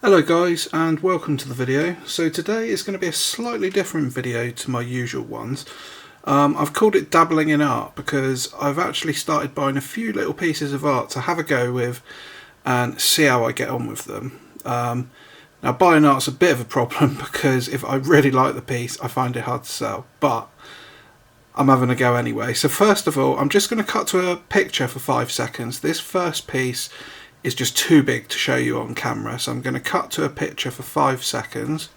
Hello guys, and welcome to the video. So today is going to be a slightly different video to my usual ones. I've called it Dabbling in Art because I've actually started buying a few little pieces of art to have a go with and see how I get on with them. Now buying art's a bit of a problem because if I really like the piece I find it hard to sell, but I'm having a go anyway. So first of all, I'm just going to cut to a picture for 5 seconds. This first piece is just too big to show you on camera, so I'm going to cut to a picture for 5 seconds.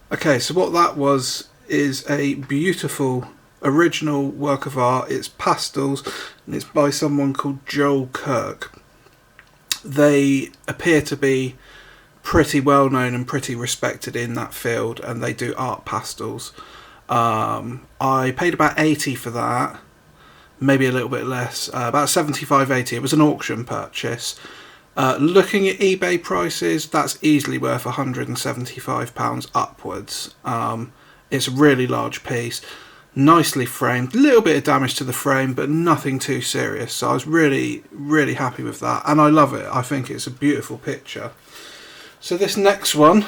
Okay, so what that was is a beautiful original work of art. It's pastels and it's by someone called Joel Kirk. They appear to be pretty well known and pretty respected in that field, and they do art pastels. I paid about 80 for that, maybe a little bit less, about 75-80. It was an auction purchase. Looking at eBay prices, that's easily worth £175 upwards. It's a really large piece, nicely framed, a little bit of damage to the frame but nothing too serious, so I was really happy with that, and I love it. I think it's a beautiful picture. So this next one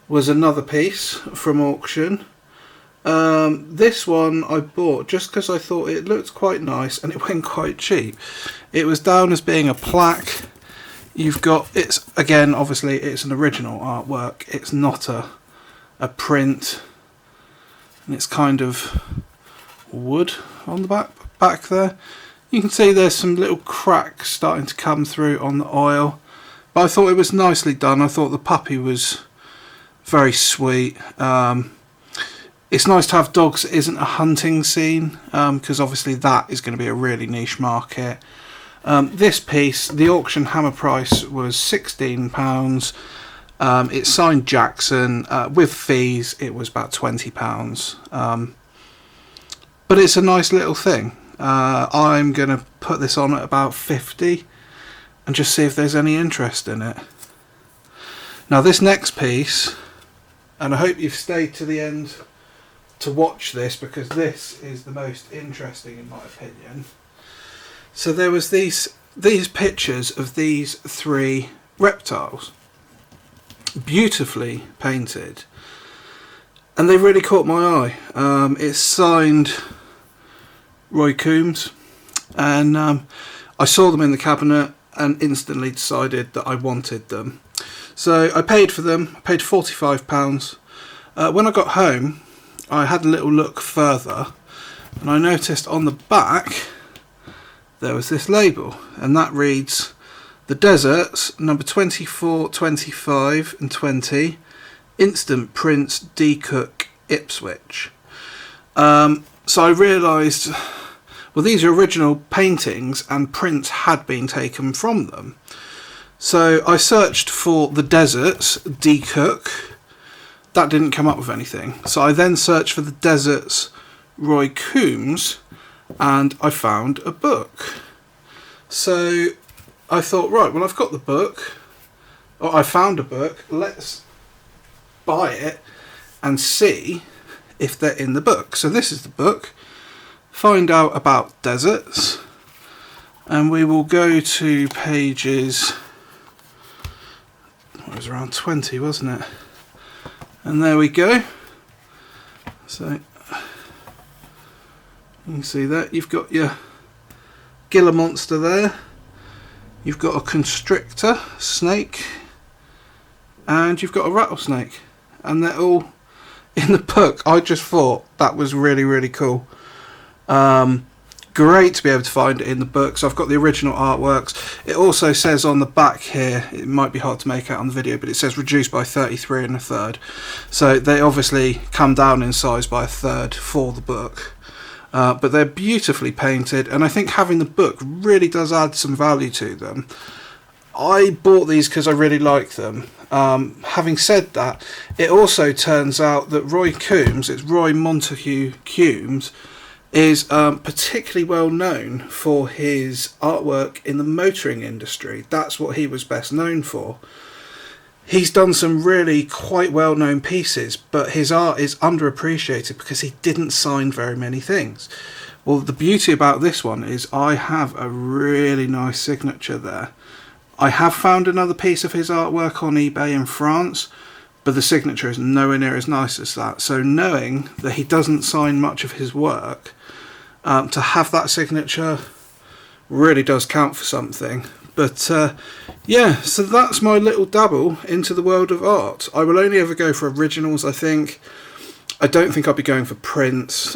was another piece from auction. This one I bought just because I thought it looked quite nice and it went quite cheap. It was down as being a plaque. You've got, it's again, obviously it's an original artwork, it's not a print, and it's kind of wood on the back there. You can see there's some little cracks starting to come through on the oil, but I thought it was nicely done. I thought the puppy was very sweet. It's nice to have dogs that isn't a hunting scene, because obviously that is going to be a really niche market. This piece, the auction hammer price was £16. It's signed Jackson. With fees it was about £20. But it's a nice little thing. I'm going to put this on at about 50 and just see if there's any interest in it. Now this next piece, and I hope you've stayed to the end to watch this because this is the most interesting in my opinion. So there was these pictures of these 3 reptiles, beautifully painted, and they really caught my eye. It's signed Roy Coombs, and I saw them in the cabinet and instantly decided that I wanted them. So I paid for them. I paid £45. When I got home I had a little look further and I noticed on the back there was this label, and that reads The Deserts, number 24, 25 and 20, Instant Prints, D. Cook, Ipswich. So I realised, well, these are original paintings and prints had been taken from them. So I searched for The Deserts, D. Cook. That didn't come up with anything. So I then searched for The Deserts, Roy Coombs, and I found a book. So I thought, right, well, I've got the book, or I found a book, let's buy it and see if they're in the book. So this is the book. Find out about deserts, and we will go to pages, it was around 20, wasn't it? And there we go. So you can see that you've got your Gila monster there, you've got a constrictor snake, and you've got a rattlesnake, and they're all in the book. I just thought that was really cool. Great to be able to find it in the book. So I've got the original artworks. It also says on the back here, it might be hard to make out on the video, but it says reduced by 33 1/3. So they obviously come down in size by 1/3 for the book. But they're beautifully painted, and I think having the book really does add some value to them. I bought these because I really like them. Having said that, it also turns out that Roy Coombs, it's Roy Montague Coombs, is particularly well known for his artwork in the motoring industry. That's what he was best known for. He's done some really quite well-known pieces, but his art is underappreciated because he didn't sign very many things. Well, the beauty about this one is I have a really nice signature there. I have found another piece of his artwork on eBay in France, but the signature is nowhere near as nice as that. So knowing that he doesn't sign much of his work, to have that signature really does count for something. But yeah, so that's my little dabble into the world of art. I will only ever go for originals, I think. I don't think I'll be going for prints.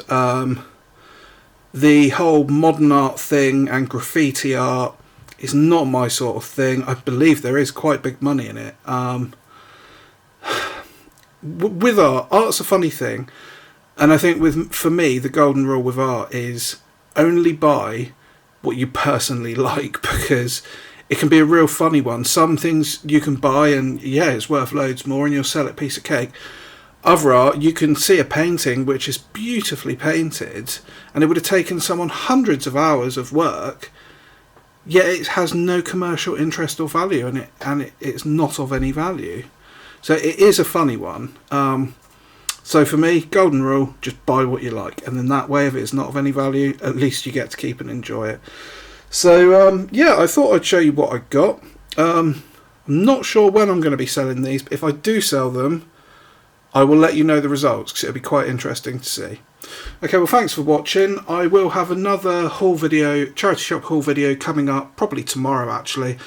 The whole modern art thing and graffiti art is not my sort of thing. I believe there is quite big money in it. With art, art's a funny thing. And I think for me, the golden rule with art is only buy what you personally like, because it can be a real funny one. Some things you can buy and yeah, it's worth loads more and you'll sell it a piece of cake. Other art, you can see a painting which is beautifully painted and it would have taken someone hundreds of hours of work, yet it has no commercial interest or value in it, and it's not of any value. So it is a funny one. So for me, golden rule, just buy what you like, and then that way, if it's not of any value, at least you get to keep and enjoy it. So yeah, I thought I'd show you what I got. I'm not sure when I'm going to be selling these, but if I do sell them, I will let you know the results, because it'll be quite interesting to see. Okay, well, thanks for watching. I will have another haul video, charity shop haul video, coming up probably tomorrow actually.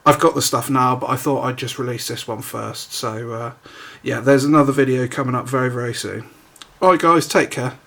I've got the stuff now, but I thought I'd just release this one first. So yeah, there's another video coming up very, very soon. Alright guys, take care.